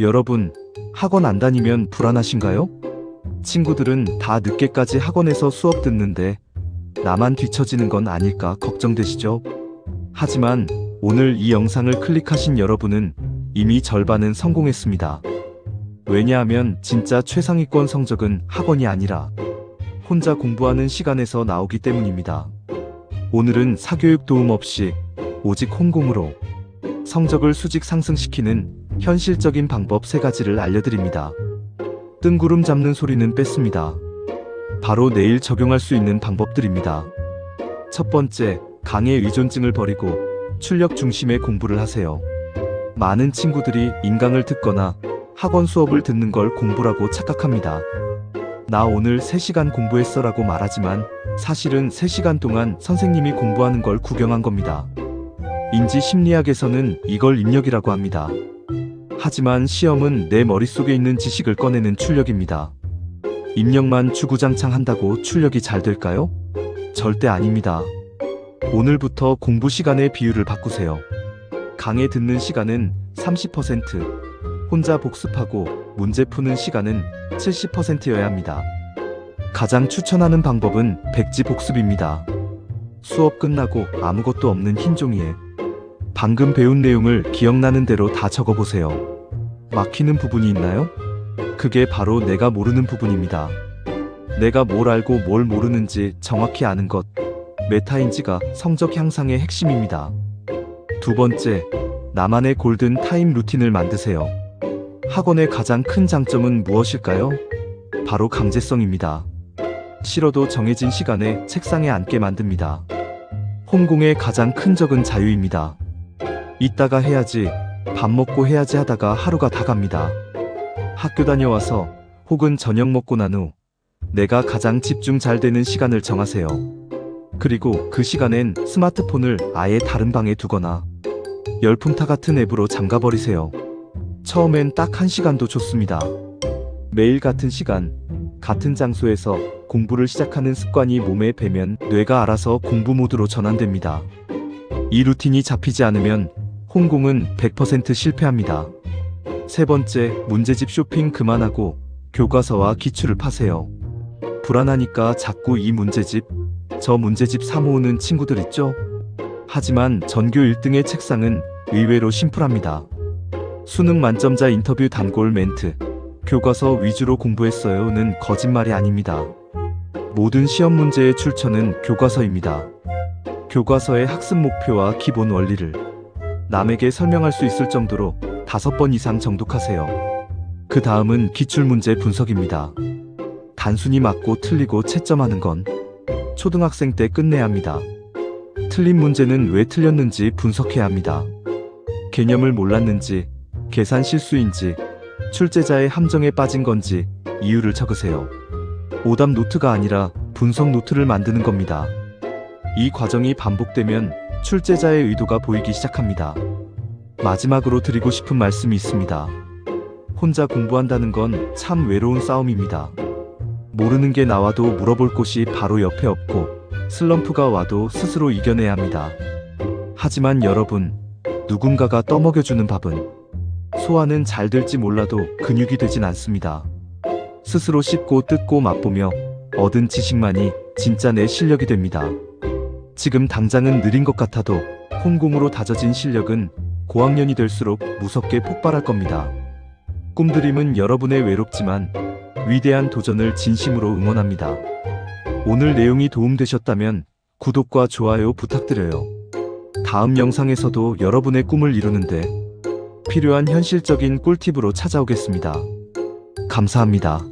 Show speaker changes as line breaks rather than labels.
여러분, 학원 안 다니면 불안하신가요? 친구들은 다 늦게까지 학원에서 수업 듣는데 나만 뒤처지는 건 아닐까 걱정되시죠? 하지만 오늘 이 영상을 클릭하신 여러분은 이미 절반은 성공했습니다. 왜냐하면 진짜 최상위권 성적은 학원이 아니라 혼자 공부하는 시간에서 나오기 때문입니다. 오늘은 사교육 도움 없이 오직 혼공으로 성적을 수직 상승시키는 현실적인 방법 3가지를 알려드립니다. 뜬구름 잡는 소리는 뺐습니다. 바로 내일 적용할 수 있는 방법들입니다. 첫 번째, 강의 의존증을 버리고 출력 중심의 공부를 하세요. 많은 친구들이 인강을 듣거나 학원 수업을 듣는 걸 공부라고 착각합니다. 나 오늘 3시간 공부했어 라고 말하지만 사실은 3시간 동안 선생님이 공부하는 걸 구경한 겁니다. 인지심리학에서는 이걸 입력이라고 합니다. 하지만 시험은 내 머릿속에 있는 지식을 꺼내는 출력입니다. 입력만 주구장창 한다고 출력이 잘 될까요? 절대 아닙니다. 오늘부터 공부 시간의 비율을 바꾸세요. 강의 듣는 시간은 30%, 혼자 복습하고 문제 푸는 시간은 70%여야 합니다. 가장 추천하는 방법은 백지 복습입니다. 수업 끝나고 아무것도 없는 흰 종이에 방금 배운 내용을 기억나는 대로 다 적어보세요. 막히는 부분이 있나요? 그게 바로 내가 모르는 부분입니다. 내가 뭘 알고 뭘 모르는지 정확히 아는 것, 메타인지가 성적 향상의 핵심입니다. 두 번째, 나만의 골든 타임 루틴을 만드세요. 학원의 가장 큰 장점은 무엇일까요? 바로 강제성입니다. 싫어도 정해진 시간에 책상에 앉게 만듭니다. 혼공의 가장 큰 적은 자유입니다. 이따가 해야지, 밥 먹고 해야지 하다가 하루가 다 갑니다. 학교 다녀와서 혹은 저녁 먹고 난 후 내가 가장 집중 잘 되는 시간을 정하세요. 그리고 그 시간엔 스마트폰을 아예 다른 방에 두거나 열품타 같은 앱으로 잠가버리세요. 처음엔 딱 1시간도 좋습니다. 매일 같은 시간, 같은 장소에서 공부를 시작하는 습관이 몸에 배면 뇌가 알아서 공부 모드로 전환됩니다. 이 루틴이 잡히지 않으면 혼공은 100% 실패합니다. 세 번째, 문제집 쇼핑 그만하고 교과서와 기출을 파세요. 불안하니까 자꾸 이 문제집, 저 문제집 사 모으는 친구들 있죠? 하지만 전교 1등의 책상은 의외로 심플합니다. 수능 만점자 인터뷰 단골 멘트, 교과서 위주로 공부했어요는 거짓말이 아닙니다. 모든 시험 문제의 출처는 교과서입니다. 교과서의 학습 목표와 기본 원리를 남에게 설명할 수 있을 정도로 5번 이상 정독하세요. 그 다음은 기출문제 분석입니다. 단순히 맞고 틀리고 채점하는 건 초등학생 때 끝내야 합니다. 틀린 문제는 왜 틀렸는지 분석해야 합니다. 개념을 몰랐는지, 계산 실수인지, 출제자의 함정에 빠진 건지 이유를 적으세요. 오답 노트가 아니라 분석 노트를 만드는 겁니다. 이 과정이 반복되면 출제자의 의도가 보이기 시작합니다. 마지막으로 드리고 싶은 말씀이 있습니다. 혼자 공부한다는 건 참 외로운 싸움입니다. 모르는 게 나와도 물어볼 곳이 바로 옆에 없고 슬럼프가 와도 스스로 이겨내야 합니다. 하지만 여러분, 누군가가 떠먹여주는 밥은 소화는 잘 될지 몰라도 근육이 되진 않습니다. 스스로 씹고 뜯고 맛보며 얻은 지식만이 진짜 내 실력이 됩니다. 지금 당장은 느린 것 같아도 혼공으로 다져진 실력은 고학년이 될수록 무섭게 폭발할 겁니다. 꿈드림은 여러분의 외롭지만 위대한 도전을 진심으로 응원합니다. 오늘 내용이 도움되셨다면 구독과 좋아요 부탁드려요. 다음 영상에서도 여러분의 꿈을 이루는데 필요한 현실적인 꿀팁으로 찾아오겠습니다. 감사합니다.